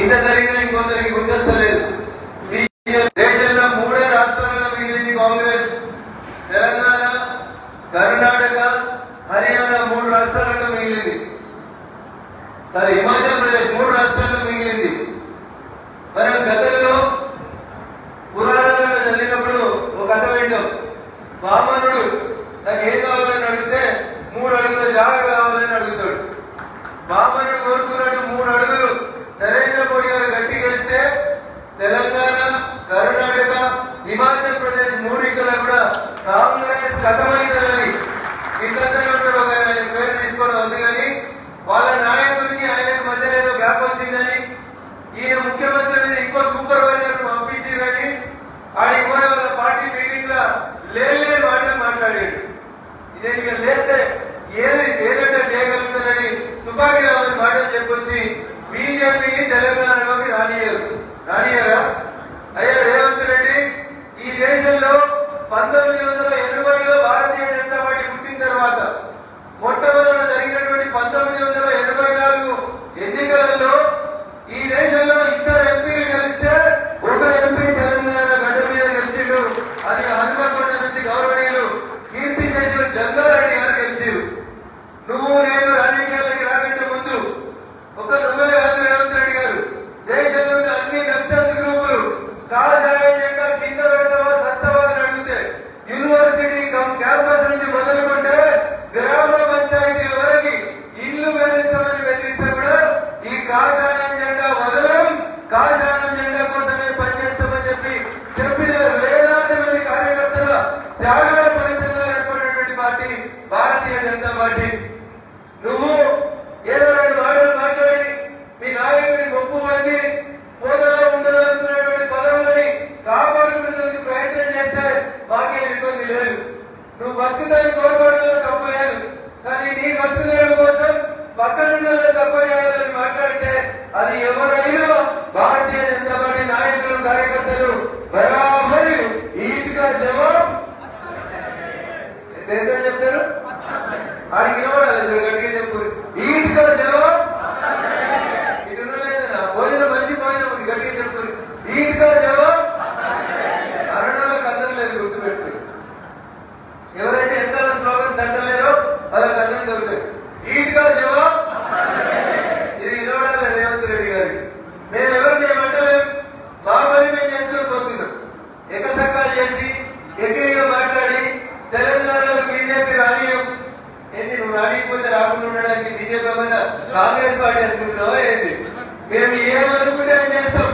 ఇంత జరిగినా ఇంకొందరికి గుర్తొస్తలేదు. దేశంలో 3 రాష్ట్రాలలో మిగిలింది కాంగ్రెస్. తెలంగాణ, కర్ణాటక, హర్యానా 3 రాష్ట్రాలలో మిగిలింది. సరే, హిమాచల్ ప్రదేశ్ 3 రాష్ట్రాల్లో మిగిలింది. మనం గతంలో పురాణాలలో చదివినప్పుడు ఒక కథ వింటాం. వామనుడు నాకు ఏం కావాలని అడిగితే 3 అడుగుల జాగా కావాలని అడుగుతాడు. వామనుడు కోరుకున్నట్టు 3 అడుగులు నరేంద్ర మోడీ గారు గట్టి గెలిస్తే తెలంగాణ, కర్ణాటక, హిమాచల్ ప్రదేశ్ 3 కూడా కాంగ్రెస్ కథమైందని ఇంతలో పేరు తీసుకోవడం ఉంది. కానీ వాళ్ళ నాయకుడికి ఆయనకు మధ్య ఏదో గ్యాప్ వచ్చిందని, ఈయన ముఖ్యమంత్రి మీద ఇంకో సూపర్వైజర్ పంపించిందని ఆడికి పోయి వాళ్ళ పార్టీ మీటింగ్ లో లేని మాటలు మాట్లాడాడు. ఇదే లేతే ఏదంటే చేయగలుగుతానని తుపాకీ రామని మాటలు చెప్పొచ్చి బీజేపీని తెలంగాణలోకి రానియరా? అయ్యా రేవంత్ రెడ్డి, ఈ దేశంలో 1980లో భారతీయ జనతా పార్టీ పుట్టిన తర్వాత మొట్టమొదట జరిగినటువంటి 1984 ఎన్నికలలో ఈ దేశంలో 2 ఎంపీలు గెలిస్తే 1 ఎంపీ తెలంగాణ గడ్డ మీద గెలిచిండు. అది హనుమకొండ నుంచి గౌరవనీయులు కీర్తిశేషులు జంగారెడ్డి గారు గెలిచారు. నువ్వు నేను రాజకీయాలకి రాకంటే ముందు ఒక నువ్వే కాదు రేవంత్ రెడ్డి గారు, దేశంలోని అన్ని నక్సల్స్ గ్రూపులు కాషాయం జెండా కింద పెడతావా సస్తవా అని అడిగితే యూనివర్సిటీ క్యాంపస్ నుంచి మొదలుకుంటే గ్రామ పంచాయతీల వరకు ఇల్లు వేధిస్తామని బెదిరిస్తే కూడా ఈ కాషాయం జెండా వదలం, కాషాయం జెండా కోసమే పనిచేస్తామని చెప్పిన వేలాది మంది కార్యకర్తల త్యాగాల ఫలితంగా ఏర్పడినటువంటి పార్టీ భారతీయ జనతా పార్టీ. నువ్వు ఏదో 2 మాటలు మాట్లాడి మీ నాయకుడిని గొప్ప మంది పోదలో ఉండదనుకున్నటువంటి పదవులని కాపాడుకునేందుకు ప్రయత్నం చేస్తే మాకేం ఇబ్బంది లేదు. నువ్వు బతుకుదని కోరుకోవడంలో తప్పు లేదు. కానీ నీ బతుకుదల కోసం పక్కనున్న తప్ప చేయాలని మాట్లాడితే అది ఎవరైనా భారతీయ జనతా పార్టీ నాయకులు, కార్యకర్తలు బరాబరి ఈట్గా జవాబు ఎంత చెప్తారు? ఆడికి ఇవ్వడాలి, గట్టిగా చెప్పు. ఈట్గా జవాబు ఇటు లేదన్నా భోజనం మంచి భోజనం ఉంది, గట్టిగా చెప్తారు. ఈట్గా జవాబు అరణ్యంలోకి అందరం లేదు, గుర్తుపెట్టు. ఎవరైతే ఎంత స్లోగన్స్ అంటలేరో వాళ్ళకి అందరం దొరుకుతాయి. ఈట్గా జవాబు ఇది ఇవ్వడాలి రేవంత్ రెడ్డి గారికి. మేము ఎవరిని ఏమంటలేం, మా పని మేము చేసుకొని పోతున్నాం. ఎకసక్కాలు చేసి ఎగిరిగా మాట్లాడి తెలంగాణలో బీజేపీ రానియం ఏంది? నువ్వు రానియకపోతే రాకుండా ఉండడానికి బీజేపీ ఏమైనా కాంగ్రెస్ పార్టీ అనుకుంటున్నావా ఏంది? మేము ఏమనుకుంటే అది చేస్తాం,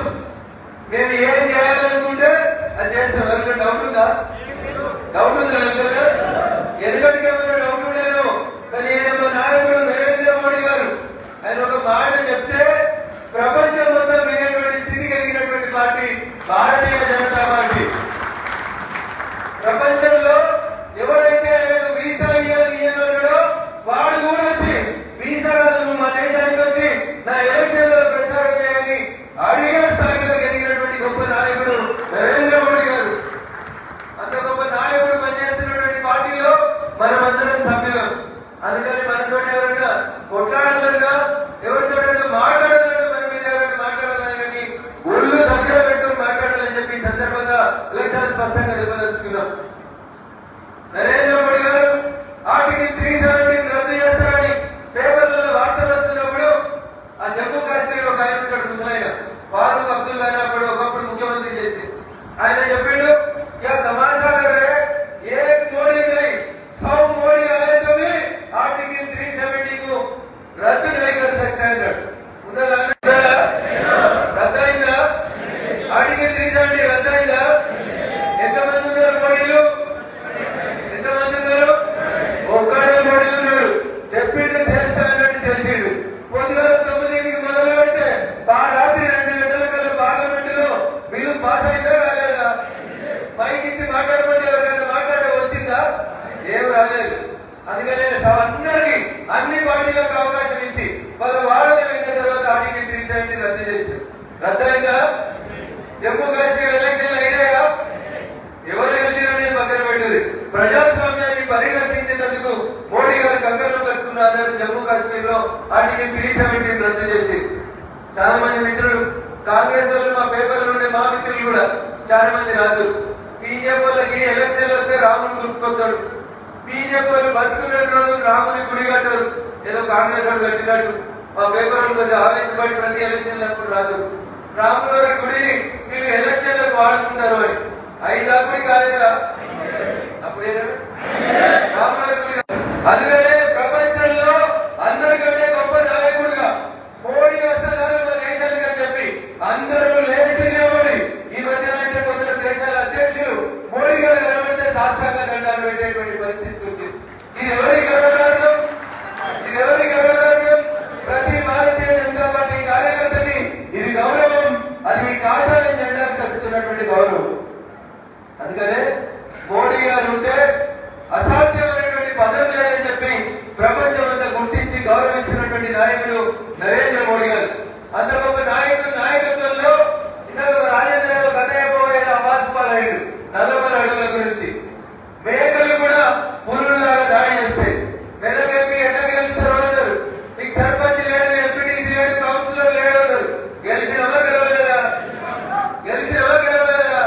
మేము ఏం చేయాలనుకుంటే అది చేస్తాం. ఎవరికైనా డౌట్ ఉందా? ఎందుకంటే ఏమైనా డౌట్ ఉండేదేమో. కానీ మా నాయకుడు నరేంద్ర మోడీ గారు ఆయన ఒక మాట చెప్తే ప్రపంచం మొత్తం వినేటువంటి స్థితి కలిగినటువంటి పార్టీ భారతీయ జనతా పార్టీ. ప్రపంచంలో ఎవరైతే ఆయనకు వీసా ఇయ్యన్నాడో వాడు కూడా వచ్చి వీసా కాదు మా దేశానికి వచ్చి నా ఎలక్షన్ లో ప్రచారం చేయని అడిగే స్థాయిలో కలిగినటువంటి గొప్ప నాయకుడు నరేంద్ర మోడీ గారు. అంత గొప్ప నాయకుడు పనిచేస్తున్నటువంటి పార్టీలో మనమందరం సభ్యులం. అందుకని మనతో ఎవరైనా కొట్లాడాలన్నా ఎవరితో మాట్లాడాలంటే మన మీద ఎవరైనా మాట్లాడాలని కానీ ఒళ్ళు దగ్గర పెట్టుకుని మాట్లాడాలని చెప్పి ఈ సందర్భంగా చాలా స్పష్టంగా చెప్పదలుచుకున్నాం. నరేంద్ర మోడీ గారు ఆర్టికల్ 317 రద్దు చేస్తారని పేపర్లలో వార్తలు వస్తున్నప్పుడు ఆ జమ్మూ కాశ్మీర్ ఒక ఆయన ఉంటాడు, ముసలైన ఫారూక్ అబ్దుల్లా అప్పుడు ఒకప్పుడు ముఖ్యమంత్రి చేసి ఆయన చెప్పాడు, क्या तमाशा कर रहे हैं, एक मोदी नहीं 100 मोदी आए तो भी आर्टिकल 370 को रद्द नहीं कर सकता है. రద్దయిందా? ఆర్టికల్ 370 రద్దయిందా? ఎంతమంది ఉన్నారు మోడీలు? ఎంతమంది ఉన్నారు? ఒక్కడే మోడీ ఉన్నాడు. చెప్పిండు చేస్తా అన్నట్టు చేసిండు. పొద్దుగా 9కి మొదలు పెడితే రాత్రి 2 గంటల కల్లా పార్లమెంట్ లో బిల్లు పాస్ అయిందా రాలేదా? మైక్ ఇచ్చి మాట్లాడమంటే ఎవరైనా మాట్లాడే వచ్చిందా? ఏం రాలేదు. అందుకనే అందరికీ అన్ని పార్టీలకు అవకాశం ఇచ్చి 10 వారాలు అయిన తర్వాత ఆర్టికల్ 370 రద్దు చేశారు. రద్దయిందా? జమ్మూ కాశ్మీర్ ఎలక్షన్లు అయినాయా? ఎవరు గెలిచినని పక్కన పెట్టింది. ప్రజాస్వామ్యాన్ని పరిరక్షించేందుకు మోడీ గారు కంకణం కట్టుకున్నారు. జమ్మూ కాశ్మీర్ లో ఆర్టికల్ 370 రద్దు చేసి చాలా మంది మిత్రులు కాంగ్రెస్ వాళ్ళు మా పేపర్లు ఉండే మా మిత్రులు కూడా చాలా మంది రాదు. బీజేపీ వాళ్ళకి ఎలక్షన్లు వస్తే రాముని గుర్తుకొస్తాడు. బీజేపీ వాళ్ళు బతుకున్న రోజులు రాముని గుడి కట్టారు. ఏదో కాంగ్రెస్ వాళ్ళు కట్టినట్టు మా పేపర్లు కొంచెం ఆవేశపడి ప్రతి ఎలక్షన్ అప్పుడు రాదు. రాముల వారి గుడిని వీళ్ళు ఎలక్షన్లకు వాడుకుంటారు అని ఐదా గుడి కాలేదా అప్పుడేనా రాముల వారి గుడి. అందుకనే ప్రపంచంలో అందరికంటే గొప్ప నాయకుడుగా మోడీ వస్తున్నారు మన దేశానికి అని చెప్పి అందరూ లేచి నిలబడి ఈ మధ్యన అయితే కొందరు దేశాల అధ్యక్షులు మోడీ గారు కనబడితే సాష్టాంగ దండాలు పెట్టేటువంటి పరిస్థితికి వచ్చింది. ఇది ఎవరి గర్వకారణం? ఇది ఎవరి గర్వకారణం? ప్రతి భారతీయ జనతా పార్టీ కార్యకర్తకి ఇది గౌరవం. అది ఈ కాషాయ జెండాకు తగ్గుతున్నటువంటి గౌరవం. అందుకనే మోడీ గారు ఉంటే అసాధ్యమైనటువంటి పదం లేదని చెప్పి ప్రపంచం అంతా గుర్తించి గౌరవిస్తున్నటువంటి నాయకుడు నరేంద్ర మోడీ గారు. అంత గొప్ప నాయకత్వంలో ఇంతకు రాజేంద్ర కథ అయిపోయేది అవాసుపాలయ్యాడు నల్లమల అడవుల గురించి. మేకలు కూడా పులులాగా దాడి చేస్తాయి. మెదకెప్పి ఎట్లా గెలుస్తారు అంటారు. మీకు సర్పంచ్ లేడు, ఎంపీటీసీ లేడు, కౌన్సిలర్ లేడు అంటారు. గెలిచినవా గెలవలేదా? గెలిచినవా గెలవలేదా?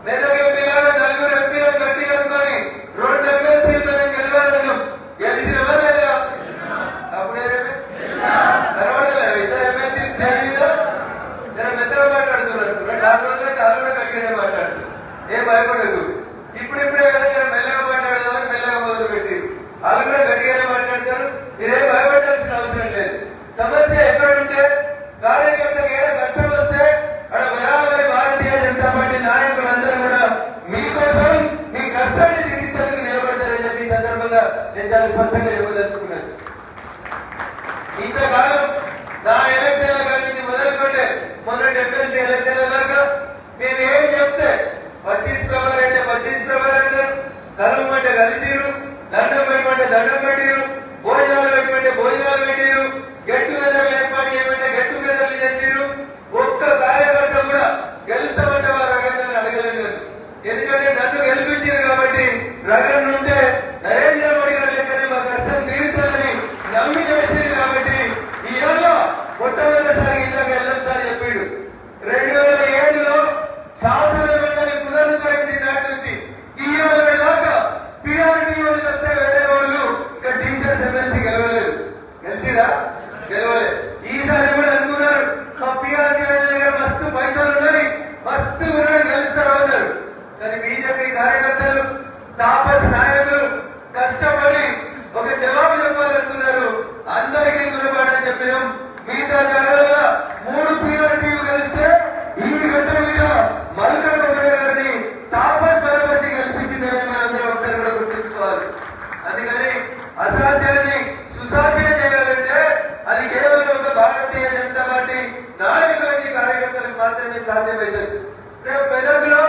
మెదకెప్పి లాగా నలుగురు ఎంపీలను గట్టి కనుకొని 2 ఎమ్మెల్సీలతో గెలవాలను. గెలిచినవా లేదా? అప్పుడేమే తర్వాత 2 ఎమ్మెల్సీలు స్టేజీలో నేను మెత్తగా మాట్లాడుతున్నారు. 4 రోజుల్లో చాలా కూడా గట్టిగానే మాట్లాడుతున్నారు. ఏం భయపడదు. ఇప్పుడిప్పుడే కదా మెల్లగా మాట్లాడదామని మెల్లగా మొదలు పెట్టి వాళ్ళు కూడా గట్టిగానే మాట్లాడతారు. మీరేం భయపడాల్సిన అవసరం లేదు. సమస్య ఎక్కడుంటే కార్యకర్తకి ఏదో కష్టం వస్తే అక్కడ బరాబరి భారతీయ జనతా పార్టీ నాయకులందరూ కూడా మీకోసం మీ కష్టాన్ని తీర్చేందుకు నిలబడతారని చెప్పి ఈ సందర్భంగా నేను చాలా స్పష్టంగా చెప్పదలుచుకున్నాను. ఇంతకాలం నా ఎలక్షన్ల కాడి నుంచి మొదలుకుంటే మొన్నటి ఎమ్మెల్సీ ఎలక్షన్ల దాకా మేము ఏం చెప్తే 25 ప్రభార్ అంటే 25 ప్రభార్ అంటారు, కలువమంటే కలిసిరు, దండం పెట్టమంటే దండం పెట్టిరు, భోజనాలు పెట్టమంటే భోజనాలు పెట్టిరు, గెట్ టుగెదర్లు ఏర్పాటు చేయమంటే గెట్ టుగెదర్లు చేసిరు. ఒక్క కార్యకర్త కూడా గెలుస్తామంటే వారు రగందని అడగలేదు. ఎందుకంటే నన్ను గెలిపించారు కాబట్టి రగన్ ఉంటే నరేంద్ర మోడీ గారి లెక్కనే మా కష్టం తీరుతుందని నమ్మి చేసింది కాబట్టి ఈరోజు మొట్టమొదటిసారి ఇందాక వెళ్ళొచ్చారి చెప్పాడు. 2007లో శాసన మండలి పునరుద్ధరించిన నాటి నుంచి ఈ రోజు దాకా పిఆర్టీఓలు చెప్తే వేరే వాళ్ళు ఇంకా టీచర్స్ ఎమ్మెల్సీ గెలవలేదు. గెలిచిరా? గెలవలేదు. ఈసారి కూడా అనుకున్నారు మా పిఆర్టీఓ దగ్గర మస్తు పైసలు ఉన్నాయి, మస్తు కూడా గెలుస్తారు అన్నారు. కానీ బీజేపీ కార్యకర్తలు తాపస్ నాయకులు కష్టపడి ఒక జవాబు చెప్పాలనుకున్నారు. అందరికీ గుణపాఠం చెప్పినాం. మిగతా జాగ్రత్తగా 3 పిఆర్టీలు కలిస్తే ఈ గంట మీద మల్క కొమ్మయ్య గారిని తాపస్ బలపరిచి కల్పించిందని మనందరం ఒకసారి కూడా గుర్తుంచుకోవాలి. అందుకని అసాధ్యాన్ని సుసాధ్యం చేయాలంటే అది కేవలం ఒక భారతీయ జనతా పార్టీ నాయకులకి కార్యకర్తలకు మాత్రమే సాధ్యమవుతుంది. రేపు మెదక్లో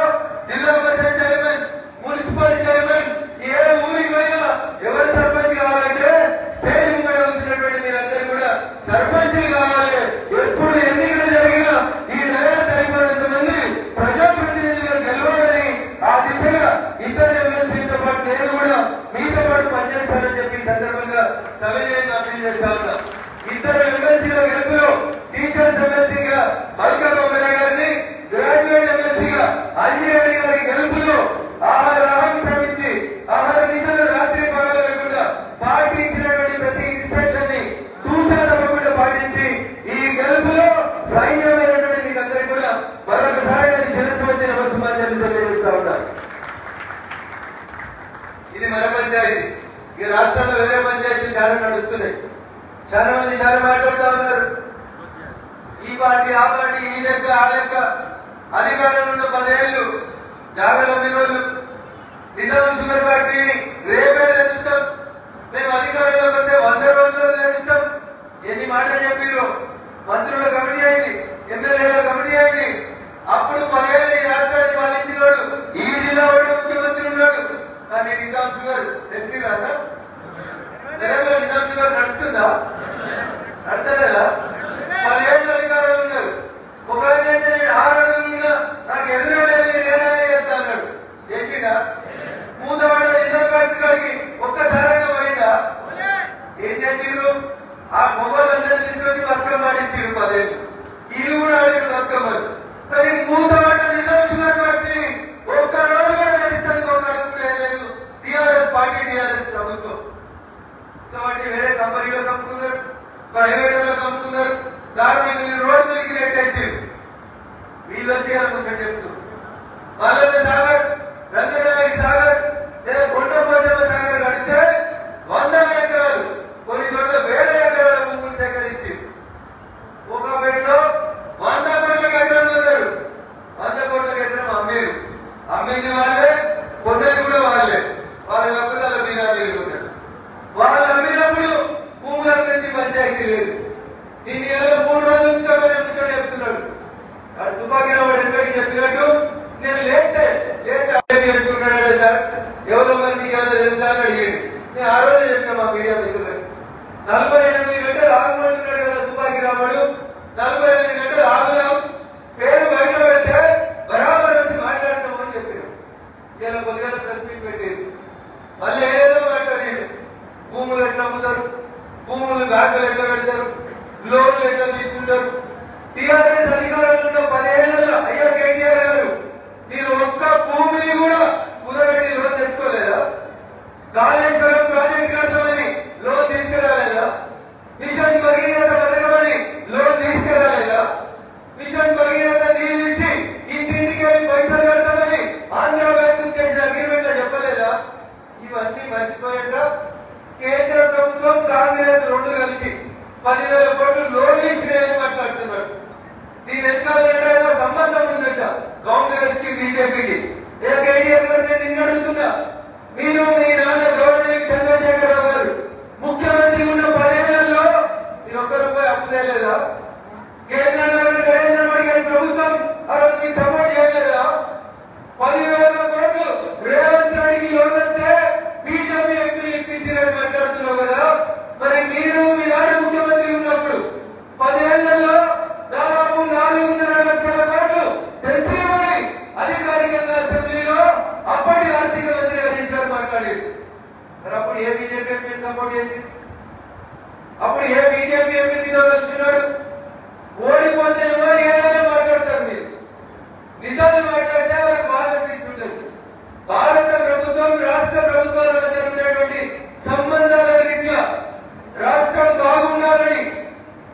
జిల్లా పరిషత్ చైర్మన్, మున్సిపల్ చైర్మన్ ఏ ఊరికి పోయినా ఎవరు సర్పంచ్ కావాలంటే స్టేజ్ ముంగడ కూర్చున్నటువంటి మీరందరూ కూడా సర్పంచ్లు కావాలి. ఎప్పుడు ఎన్నికలు జరిగినా ఈ నెల సరిపడినంత మంది ప్రజాప్రతినిధులుగా గెలవాలని ఆ దిశగా ఇతర ఎమ్మెల్సీలతో పాటు నేను కూడా మీతో పాటు పనిచేస్తానని చెప్పి సందర్భంగా సవినయంగా అప్పీల్ చేస్తా ఉన్నా. ఇద్దరు ఎమ్మెల్సీల గెలుపులో టీచర్స్ ఎమ్మెల్సీగా మల్క కొమ్మయ్య గారిని, గ్రాడ్యుయేట్ ఎమ్మెల్సీగా అంజిరెడ్డి గారి గెలుపులో ఆహారం శ్రమించి ఆహార దిశలో రాత్రి పగలు లేకుండా పార్టీ ఇచ్చినటువంటి ప్రతి ఇన్స్ట్రక్షన్ ని తూచా తప్పకుండా పాటించి ఈ గెలుపులో సైన్యమైనటువంటి మీకు అందరికీ కూడా మరొకసారి నేను శిరస్సు వచ్చి నమస్సుమాన్యాన్ని తెలియజేస్తా ఉన్నా. ఇది మన పంచాయతీ. ఈ రాష్ట్రంలో వేరే పంచాయతీలు చాలా నడుస్తున్నాయి. చాలా మంది చాలా మాట్లాడుతూ ఉన్నారు. ఈ పార్టీ ఆ పార్టీ, ఈ లెక్క ఆ లెక్క. అధికారంలో ఉన్న 10 ఏళ్లు జాగల విరోధులు నిజాం షుగర్ ఫ్యాక్టరీని రేపే తెరుస్తాం, మేము అధికారంలోకి వస్తే 100 రోజుల్లో తెరుస్తాం. ఎన్ని మాటలు చెప్పారు. మంత్రుల కమిటీ అయింది, ఎమ్మెల్యేల కమిటీ అయింది. అప్పుడు 10 ఏళ్ళు ఈ రాష్ట్రాన్ని పాలించిన వాడు ఈ జిల్లా వాడు ముఖ్యమంత్రి ఉన్నాడు. కానీ నిజాం షుగర్ తెలిసిరా? తెలంగాణ నిజాం షుగర్ నడుస్తుందా? నడతలేదా? 10 ఏళ్ళు అధికారులు ఉన్నారు. ఒక 6 రోజులుగా నాకు ఎదురు లేదు నేనే చేస్తా అన్నాడు. చేసిండా? మూతవాడ నిజాం ఫ్యాక్టరీకి ఒక్కసారైనా పోయిందా? ఏం చేసిరు? ఆ మొగోళ్ళందరూ తీసుకొచ్చి పక్కన పాటించారు 10 ఏళ్ళు. ముఖ్యమంత్రి కానీ మూత మాట నిజం షుగర్ ఫ్యాక్టరీ ఒక్క రోజు కూడా నడుస్తుంది ఒక అడుగు లేదు టీఆర్ఎస్ పార్టీ టీఆర్ఎస్ ప్రభుత్వం కాబట్టి వేరే కంపెనీలో కమ్ముకున్నారు ప్రైవేట్ లో కమ్ముకున్నారు కార్మికులు రోడ్డు మీదకి నెట్టేసారు వీళ్ళు వచ్చి ముచ్చట చెప్తున్నారు మల్లన్న సాగర్ రంగనాయక సాగర్ లేదా కొండపోచమ్మ సాగర్ కడితే 100 ఎకరాలు కొన్ని చోట్ల వేల ఎకరాల భూములు సేకరించి ఒక పేటలో 100 కోట్ల ఎకరం ఉన్నారు 100 కోట్ల ఎకరం అమ్మేరు అమ్మింది వాళ్ళే కొన్నది కూడా వాళ్ళే వాళ్ళ కాకపోతే వాళ్ళ మీద ఉన్నారు వాళ్ళు అమ్మినప్పుడు భూముల గురించి పంచాయతీ లేదు దీన్ని 3 రోజుల నుంచి చెప్తున్నాడు తుపాకీ వాడు ఎక్కడికి చెప్పినట్టు నేను లేతే చెప్తున్నాడు సార్ ఎవరో మరి నీకు ఏమైనా తెలుసా అని అడిగాడు నేను ఆ రోజే చెప్పిన మా మీడియా మిత్రులకు 48 గంటలు ఆగమంటున్నాడు కదా తుపాకీ రాముడు 48 గంటలు ఆగుదాం పేరు బయట పెడితే బరాబర్ వచ్చి మాట్లాడతామని చెప్పారు ఇలా కొద్దిగా ప్రెస్ మీట్ పెట్టారు మళ్ళీ ఏదో మాట్లాడారు భూములు ఎట్లా అమ్ముతారు భూములు బ్యాంకులు ఎట్లా పెడతారు లోన్లు ఎట్లా తీసుకుంటారు టీఆర్ఎస్ అధికారంలో ఉన్న 10 ఏళ్లలో అయ్యా కేటీఆర్ గారు మీరు ఒక్క భూమిని కూడా కుదరబెట్టి లోన్ తెచ్చుకోలేదా కాళేశ్వరం ప్రాజెక్ట్ కడతామని లోన్ తీసుకురాలేదా మిషన్ భగీరథ పథకమని లోన్ తీసుకురాలేదా మిషన్ భగీరథ నీళ్ళు ఇచ్చి ఇంటింటికి వెళ్ళి పైసలు కడతామని ఆంధ్ర బ్యాంకు చేసిన అగ్రిమెంట్ చెప్పలేదా ఇవన్నీ మర్చిపోయాక కేంద్ర ప్రభుత్వం కాంగ్రెస్ రెండు కలిసి 10,000 కోట్లు లోన్లు ఇచ్చినాయని మాట్లాడుతున్నారు దీని వెనకాల సంబంధం ఉందంట కాంగ్రెస్ కి బీజేపీకి కేటీఆర్ గారు నేను నిన్ను అడుగుతున్నా మీరు మీ నాన్న గవర్నర్ చంద్రశేఖరరావు గారు ముఖ్యమంత్రి ఉన్న 10 ఏళ్లలో మీరు ₹1 అప్పు చేయలేదా కేంద్రంలో నరేంద్ర మోడీ గారి ప్రభుత్వం ఆ రోజు మీకు సపోర్ట్ చేయలేదా 10,000 కోట్లు రేవంత్ రెడ్డికి లోన్ వస్తే బీజేపీ ఎంపీ ఇప్పించారని మాట్లాడుతున్నావు కదా మరి మీరు మీ నాన్న ముఖ్యమంత్రి ఉన్నప్పుడు 10 ఏళ్లలో దాదాపు 4.5 లక్షల కోట్లు తెచ్చిమని అధికారికంగా అసెంబ్లీలో అప్పటి ఆర్థిక మంత్రి హరీష్ గారు మాట్లాడారు మరి అప్పుడు ఏ బీజేపీ ఎంపీని సపోర్ట్ చేసింది అప్పుడు ఏ బీజేపీ ఎంపీ మీతో కలిసినాడు ఓడిపోతేనేమో ఏదైనా మాట్లాడతారు మీరు నిజాలు మాట్లాడితే వాళ్ళకి బాధ అనిపిస్తుంటుంది భారత ప్రభుత్వం రాష్ట్ర ప్రభుత్వాల మధ్య ఉండేటువంటి సంబంధాల రీత్యా రాష్ట్రం బాగుండాలని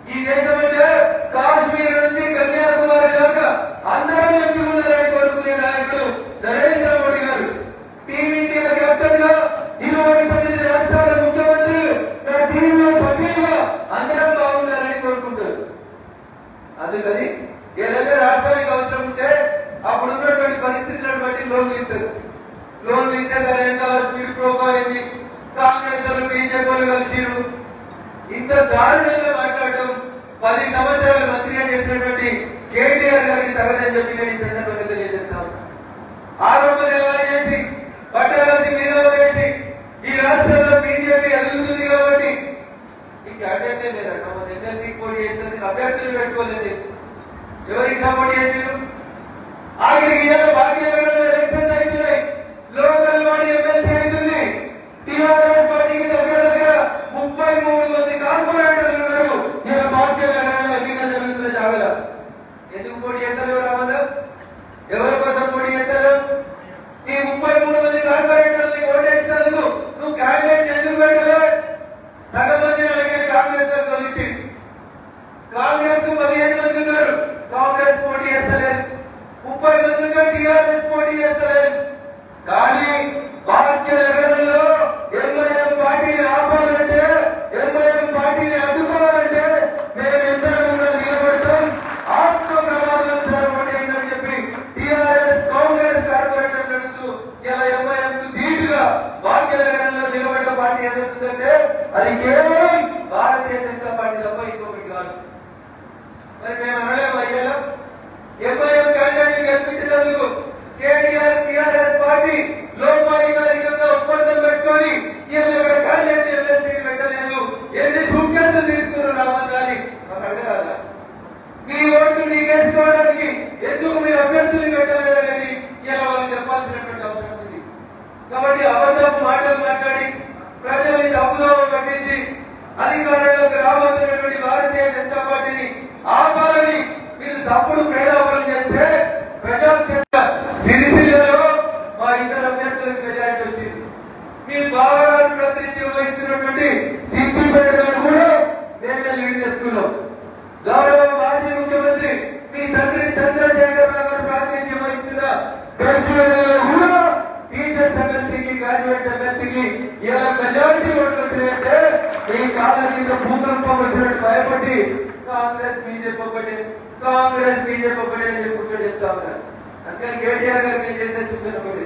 ఈ దేశం అంటే కాశ్మీర్ నుంచి కన్యాకుమారి దాకా అందరం మంచిగా ఉండాలని కోరుకునే నాయకుడు నరేంద్ర మోడీ గారు టీమిండియా కెప్టెన్ గా 29 రాష్ట్రాల ముఖ్యమంత్రులు నా టీంలో సభ్యులుగా అందరం బాగుండాలని కోరుకుంటారు అందుకని ఏదైనా రాష్ట్రానికి అవసరం ఉంటే అప్పుడు ఉన్నటువంటి పరిస్థితులను బట్టి లోన్లు ఇస్తారు లోన్లు ఇస్తే దాని వెనకాల స్పీడ్ ప్రోగా అయింది కాంగ్రెస్ వాళ్ళు బీజేపీ వాళ్ళు కలిసిరు ఇంత దారుణంగా మాట్లాడటం 10 సంవత్సరాల మంత్రిగా చేసినటువంటి కేటీఆర్ గారికి తగదని చెప్పి నేను ఈ సందర్భంగా తెలియజేస్తా ఉన్నా ఆరోపణ చేసి పట్టాలసి మీద వేసి ఈ రాష్ట్రంలో బీజేపీ ఎదుగుతుంది కాబట్టి ఈ క్యాబినెట్ లేదట మన ఎమ్మెల్సీ పోటీ చేసేందుకు అభ్యర్థులు పెట్టుకోలేదు ఎవరికి సపోర్ట్ చేసిరు ఆఖరికి భాగ్యనగరంలో ఎలక్షన్స్ అవుతున్నాయి లోకల్ బాడీ ఎమ్మెల్సీ అవుతుంది టీఆర్ఎస్ పార్టీకి దగ్గర 33 మంది కార్పొరేటర్లు ఉన్నారు ఇలా భాగ్యనగరంలో ఎన్నికలు జరుగుతున్న జాగ్రత్త ఎందుకు పోటీ చేస్తారు రామదా ఎవరి కోసం పోటీ చేస్తారు ఈ 33 మంది కార్పొరేటర్లు ఓటేసినందుకు నువ్వు క్యాండిడేట్ ఎందుకు పెట్టలే సగం మంది అడిగేది కాంగ్రెస్ తొలిచి కాంగ్రెస్ కు 15 మంది ఉన్నారు కాంగ్రెస్ పోటీ చేస్తలేదు 30 మంది ఉంటే టీఆర్ఎస్ పోటీ చేస్తలేదు కానీ భాగ్యనగరంలో ఎంఐఎం పార్టీని ఆపాలంటే ఎంఐఎం పార్టీని అడ్డుకోవాలంటే మేము ఎంతగా నిలబడతాం ఆత్మ ప్రమాదం జరగబడిందని చెప్పి టీఆర్ఎస్ కాంగ్రెస్ కార్పొరేటర్లు అడుగుతూ ఇలా ఎంఐఎం కు ధీటుగా భాగ్యనగరంలో నిలబడ్డ పార్టీ ఏదవుతుందంటే అది కేవలం భారతీయ జనతా పార్టీ తప్ప ఇంకొకటి కాదు మరి మేము అనలేము అయ్యేలా ఎంఐఎం క్యాండిడేట్ గెలిపించినందుకు కేటీఆర్ టీఆర్ఎస్ పార్టీ లోపాయికారికంగా ఒప్పందం పెట్టుకొని ఇక్కడ క్యాండిడేట్ ఎమ్మెల్సీ పెట్టలేదు ఎన్ని సూట్ కేసులు తీసుకున్నారు రామన్నాని మాకు అడగరాదా మీ ఓట్లు నీకేసుకోవడానికి ఎందుకు మీరు అభ్యర్థులు పెట్టలేదనేది ఇలా వాళ్ళు చెప్పాల్సినటువంటి అవసరం ఉంది కాబట్టి అబద్ధపు మాటలు మాట్లాడి ప్రజల్ని తప్పుదోవ పట్టించి అధికారంలోకి రాబోతున్నటువంటి భారతీయ జనతా పార్టీని ఆపాలని మీరు తప్పుడు ప్రయోగాలు చేస్తే ప్రజాక్షేత్ర సిరిసిల్లలో మా ఇద్దరు అభ్యర్థులకు మెజారిటీ వచ్చింది. మీ బావగారు ప్రాతినిధ్యం వహిస్తున్నటువంటి సిద్దిపేటలో కూడా మేమే లీడ్ చేసుకున్నాం. గౌరవ మాజీ ముఖ్యమంత్రి మీ తండ్రి చంద్రశేఖర్ రావు గారు ప్రాతినిధ్యం వహిస్తున్న గడిచివేలలో కూడా టీచర్స్ ఎమ్మెల్సీకి గ్రాడ్యుయేట్స్ ఎమ్మెల్సీకి ఇలా మెజారిటీ ఓట్లు వచ్చినాయంటే మీ కాళ్ళ కింద భూకంపం వచ్చినట్టు భయపడి కాంగ్రెస్ బీజేపీ ఒకటే అని చెప్పి కూర్చొని చెప్తా ఉన్నారు. అందుకని కేటీఆర్ గారు నేను చేసే సూచన ఒకటి,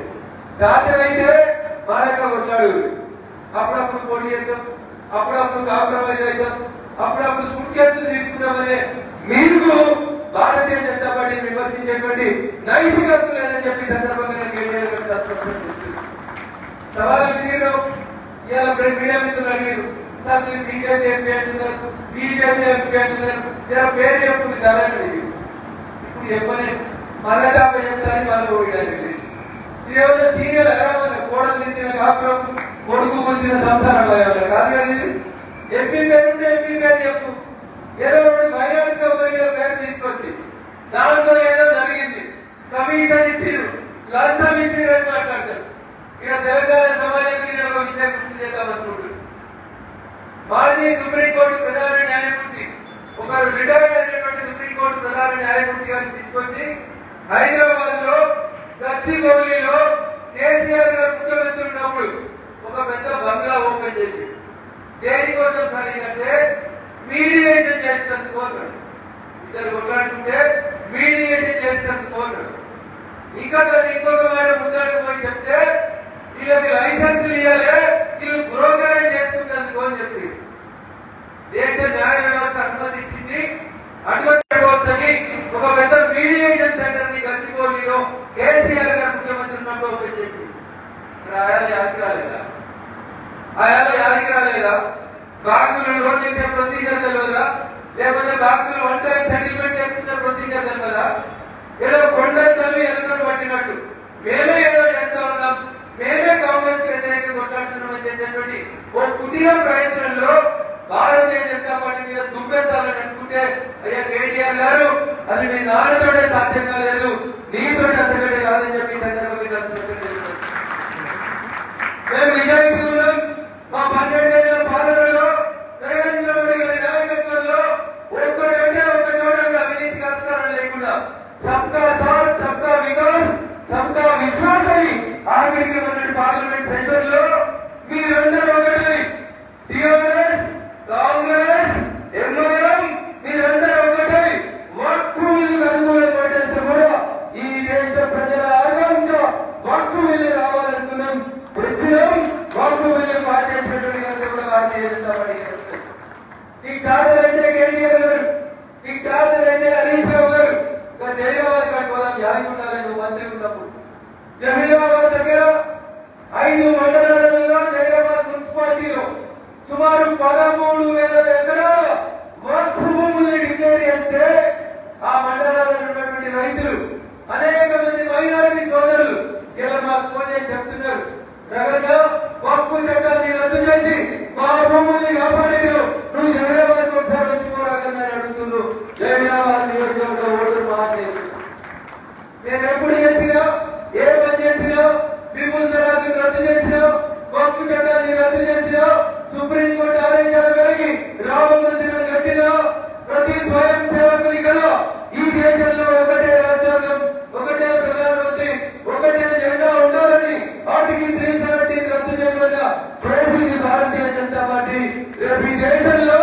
సాధ్యమైతే బాగా కొట్లాడు, అప్పుడప్పుడు పోటీ చేద్దాం, అప్పుడప్పుడు కాంప్రమైజ్ అవుతాం, అప్పుడప్పుడు సూట్ కేసులు తీసుకుంటామనే మీకు భారతీయ జనతా పార్టీని విమర్శించేటువంటి నైతికత లేదని చెప్పి సందర్భంగా నేను కేటీఆర్ గారు సవాల్ విసిరాం. ఇవాళ మీడియా మిత్రులు అడిగారు, సార్ మీరు బీజేపీ ఎంపీ అంటున్నారు, బీజేపీ ఎంపీ అంటున్నారు, జర పేరు చెప్తుంది సార్ అని అడిగారు. ఇప్పుడు చెప్పని మళ్ళా చాప చెప్తారని మళ్ళీ ఓడిడానికి ఇదేమన్నా సీనియర్ ఎరామన్న కోడలు తించిన కాపురం కొడుకు కూర్చిన సంసారం కాదు కానీ ఎంపీ పేరుంటే ఎంపీ పేరు చెప్పు. ఏదో ఒకటి మైనారిటీ పేరు తీసుకొచ్చి దాంట్లో ఏదో జరిగింది, కమిషన్ ఇచ్చిరు, లంచం ఇచ్చిరు అని మాట్లాడతారు. ఇక తెలంగాణ సమాజానికి నేను ఒక విషయం గుర్తు చేద్దామనుకుంటున్నాను. మాజీ సుప్రీంకోర్టు ప్రధాన న్యాయమూర్తి ఒకరు రిటైర్ అయినటువంటి సుప్రీంకోర్టు ప్రధాన న్యాయమూర్తి గారిని తీసుకొచ్చి హైదరాబాద్ లో గచ్చిబౌలిలో కేసీఆర్ గారు ముఖ్యమంత్రి ఉన్నప్పుడు ఒక పెద్ద బంగ్లా ఓపెన్ చేసి దేనికోసం సరిగంటే మీడియేషన్ చేసినందుకు అన్నాడు. ఇద్దరు కొట్లాడుకుంటే మీడియేషన్ చేసినందుకు అన్నాడు. ఇంకా ఇంకొక మాట ముందడుగు పోయి చెప్తే వీళ్ళకి లైసెన్సులు ఇవ్వాలి, వీళ్ళు బ్రోకరేజ్ చేసుకున్నందుకు అని చెప్పి దేశ న్యాయ వ్యవస్థ అనుమతించింది. అనుమతించవచ్చని ఒక పెద్ద మీడియేషన్ సెంటర్ ని గచ్చిబౌలిలో కేసీఆర్ గారు ముఖ్యమంత్రి ఉన్నప్పుడు ఓపెన్ చేసింది. ఆయాలు యాదికి రాలేదా? బ్యాంకులు లోన్ చేసే ప్రొసీజర్ తెలియదా? లేకపోతే బ్యాంకులు వన్ టైం సెటిల్మెంట్ చేసుకునే ప్రొసీజర్ తెలియదా? ఏదో కొండలు ఎన్నికలు పట్టినట్టు మేమే ఏదో చేస్తా ఉన్నాం, మేమే కాంగ్రెస్ వ్యతిరేకంగా కొట్లాడుతున్నామని చేసేటువంటి ఓ కుటీర ప్రయత్నంలో భారతీయ జనతా పార్టీ మీద దుబ్బెత్తాలని అనుకుంటే అయ్యా కేటీఆర్ గారు అది మీ నాన్నతోనే సాధ్యం కాలేదు, నీతోటి అంతకంటే కాదని చెప్పి సందర్భంగా మేము నిజానికి ఉన్నాం. మా 12 ఏళ్ల పాలనలో నరేంద్ర మోడీ గారి నాయకత్వంలో ఒక్కటంటే ఒక చోట అవినీతికి ఆస్కారం లేకుండా సబ్కా సాత్ సబ్కా వికాస్ సబ్కా విశ్వాస్ అని ఆఖరికి మొన్నటి పార్లమెంట్ సెషన్ లో మీరందరూ ఒకటి, టిఆర్ఎస్ కాంగ్రెస్ ఎంఐఎం మీరందరూ ఒకటి వక్ఫ్ బిల్లుకు అనుకూలంగా ఓటేస్తే కూడా ఈ దేశ ప్రజల ఆకాంక్ష వక్ఫ్ బిల్లు రావాలనుకున్నాం, వచ్చినాం. వక్ఫ్ బిల్లు పాస్ చేసినటువంటి కూడా భారతీయ జనతా పార్టీ నీకు చాదరైతే కేటీఆర్ గారు, నీకు చాదరైతే హరీష్ రావు గారు జహీరాబాద్ కాడికి పోదాం. యాదకుండాలి నువ్వు మంత్రి ఉన్నప్పుడు జహీరాబాద్ దగ్గర 5 మండలాలలో జహీరాబాద్ మున్సిపాలిటీలో సుమారు 13,000 ఎకరాల వక్ఫ్ భూముల్ని డిక్లేర్ చేస్తే ఆ మండలాల్లో ఉన్నటువంటి రైతులు అనేక మంది మైనారిటీ సోదరులు ఇలా మాకు ఫోన్ చేసి చెప్తున్నారు, జగన్ వక్ఫ్ చట్టాన్ని రద్దు చేసి మా భూముల్ని కాపాడేరు, నువ్వు జహీరాబాద్ ఒకసారి వచ్చిపోరాకని అడుగుతున్నావు. జహీరాబాద్ నియోజకవర్గ ఓటర్ మహాశయులు నేను ఎప్పుడు చేసినా ఏ పని చేసినా ట్రిపుల్ తలాక్ రద్దు చేసినా వక్ఫ్ చట్టాన్ని రద్దు చేసినా సుప్రీంకోర్టు ఆదేశాల మేరకు రామ మందిరం కట్టినా ప్రతి స్వయం సేవకుని కదా ఈ దేశంలో ఒకటే రాజ్యాంగం, ఒకటే ప్రధానమంత్రి, ఒకటే జెండా ఉండాలని ఆర్టికల్ 317 రద్దు చేయకుండా చేసింది భారతీయ జనతా పార్టీ. రేపు ఈ దేశంలో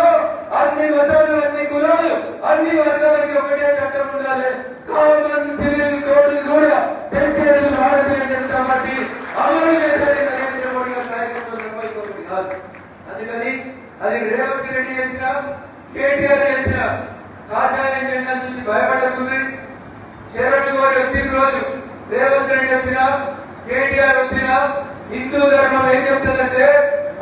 అన్ని మతాలు, అన్ని కులాలు, అన్ని వర్గాలకి ఒకటే చట్టం ఉండాలి. కామన్ సివిల్ కోడ్ కూడా తెచ్చేది భారతీయ జనతా పార్టీ, అమలు చేసేది నరేంద్ర మోడీ గారి నాయకత్వం తప్ప కాదు. అందుకని అది రేవంత్ రెడ్డి చేసిన, కేటీఆర్ చేసిన కాషాయ జెండా చూసి భయపడకుంది. శరణ్ గారు వచ్చిన రోజు రేవంత్ రెడ్డి వచ్చిన, కేటీఆర్ వచ్చిన హిందూ ధర్మం ఏం చెప్తుందంటే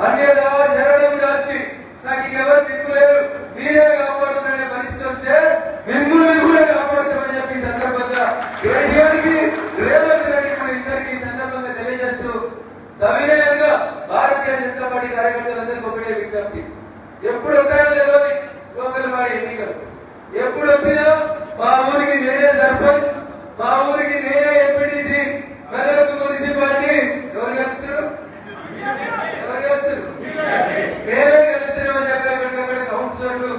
అన్యదా శరణం నాస్తి, నాకు ఎవరు దిక్కులేరు, మీరే కాపాడుతున్న పరిస్థితి వస్తే మిమ్మల్ని కూడా కాపాడుతామని చెప్పి సందర్భంగా కేటీఆర్ కి రేవంత్ రెడ్డి కూడా ఇద్దరికి సందర్భంగా తెలియజేస్తూ సవినయంగా భారతీయ జనతా పార్టీ కార్యకర్తలందరికీ ఒకటే విజ్ఞప్తి, ఎప్పుడు వస్తాయో తెలియదు లోకల్ వాడి ఎన్నికలు, ఎప్పుడు వచ్చినా మా ఊరికి నేనే సర్పంచ్, మా ఊరికి నేనే ఎంపీటీసీ, మెదక్ మున్సిపాలిటీ ఎవరు గెలుస్తారు? మేమే గెలుస్తున్నామని చెప్పి అక్కడ కౌన్సిలర్లు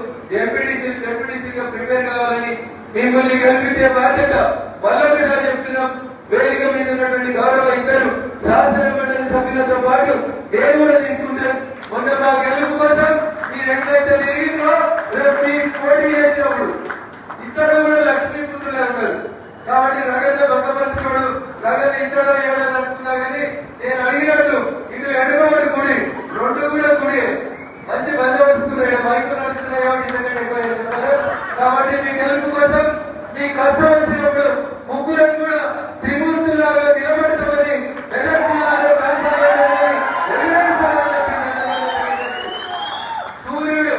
ఎంపీటీసీగా ప్రిపేర్ కావాలని మిమ్మల్ని గెలిపించే బాధ్యత మళ్ళొకసారి చెప్తున్నాం. వేదిక మీద ఉన్నటువంటి గౌరవ ఇద్దరు శాసన మండలి సభ్యులతో పాటు నేను కూడా తీసుకుంటాను. మొన్న మా గెలుపు కోసం మీరు ఎక్కడైతే తిరిగిందో రేపు మీకు పోటీ చేసినప్పుడు ఇద్దరు కూడా లక్ష్మీపుత్రులే ఉన్నారు. కాబట్టి రగత భగవత్సుడు రగత ఇద్దరు ఏమైనా అనుకున్నా కానీ నేను అడిగినట్టు ఇటు ఎడమవాడు గుడి రెండు కూడా గుడి మంచి బందోబస్తు మైకులు నడుస్తున్నాయి కాబట్టి ఇంతకంటే ఎక్కువ. కాబట్టి మీ గెలుపు కోసం మీ కష్టం వచ్చినప్పుడు ముగ్గురం కూడా త్రిమూర్తులాగా నిలబడతామని సూర్యుడు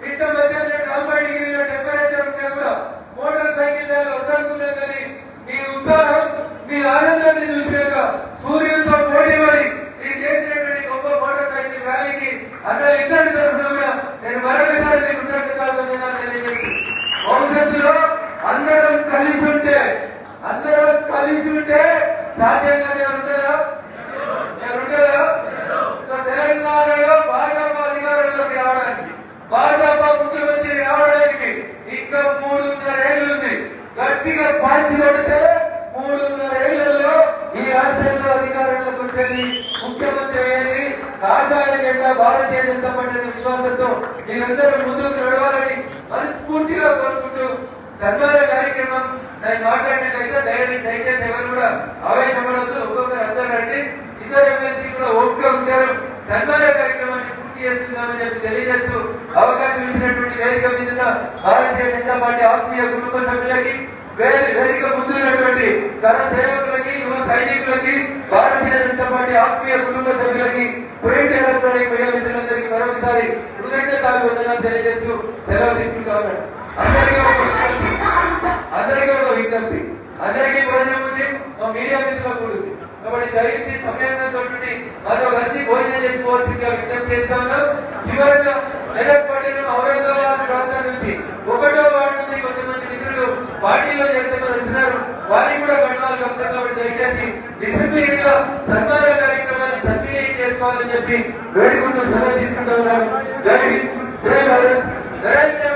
ఇంత మధ్యాహ్నం 40 డిగ్రీల టెంపరేచర్ ఉన్నా కూడా మోటార్ సైకిల్ వద్దనుకున్నా కానీ మీ ఉత్సాహం మీ ఆనందాన్ని చూసినాక సూర్యుడితో పోటీ పడి మీరు చేసినటువంటి గొప్ప మోటార్ సైకిల్ ర్యాలీకి అందరు ఇద్దరి తరఫున కూడా నేను మరొకసారి మీకు కృతజ్ఞతలు తెలియజేస్తున్నాను. భవిష్యత్తులో అందరం కలిసి ఉంటే సాధ్యంగానే ఉంటుందా? సో తెలంగాణలో భాజపా అధికారంలోకి రావడానికి, భాజపా ముఖ్యమంత్రి రావడానికి ఇంకా 3.5 ఏళ్ళు ఉంది. గట్టిగా పాల్చి కొడితే 3.5 ఏళ్లలో ఈ రాష్ట్రంలో అధికారంలోకి వచ్చేది ముఖ్యమంత్రి అయ్యేది కాషాయ జెండా భారతీయ జనతా పార్టీ విశ్వాసంతో మీరందరూ ముందుకు నడవాలని మనస్ఫూర్తిగా కోరుకుంటూ సన్మాన కార్యక్రమం నేను మాట్లాడినట్లయితే దయచేసి ఎవరు కూడా ఆవేశపడవద్దు. ఒక్కొక్కరు అందరూ రండి. ఇద్దరు ఎమ్మెల్సీ కూడా ఓపిక ఉంటారు. సన్మాన కార్యక్రమాన్ని పూర్తి చేసుకుందామని చెప్పి తెలియజేస్తూ అవకాశం ఇచ్చినటువంటి వేదిక మీద భారతీయ జనతా పార్టీ ఆత్మీయ కుటుంబ సభ్యులకి, వేదిక ముందున్నటువంటి కళ సేవకులకి, యువ సైనికులకి, భారతీయ జనతా పార్టీ ఆత్మీయ కుటుంబ సభ్యులకి, ప్రింట్ ఎలక్ట్రానిక్ మీడియా మిత్రులందరికీ మరొకసారి కృతజ్ఞతలు తెలియజేస్తూ సెలవు తీసుకుంటా ఉన్నాను. అందరికీ ఒక విజ్ఞప్తి, అందరికీ భోజనం ఉంది, మా మీడియా మిత్రులకు కూడా ఉంది. కాబట్టి దయచేసి సమయంతో మాతో కలిసి భోజనం చేసుకోవాల్సిందిగా విజ్ఞప్తి చేస్తా ఉన్నాం. చివరిగా మెదక్ పట్టణం ఔరంగాబాద్ ప్రాంతం నుంచి 1వ వార్డు నుంచి కొంతమంది మిత్రులు పార్టీలో చేరుతామని వచ్చినారు. వారికి కూడా గణాలు కలుగుతారు. కాబట్టి దయచేసి డిసిప్లిన్ గా సన్మాన కార్యక్రమాన్ని సద్వినియోగం చేసుకోవాలని చెప్పి వేడుకుంటూ సెలవు తీసుకుంటూ ఉన్నాను. జై హింద్, జై భారత్, నరేంద్ర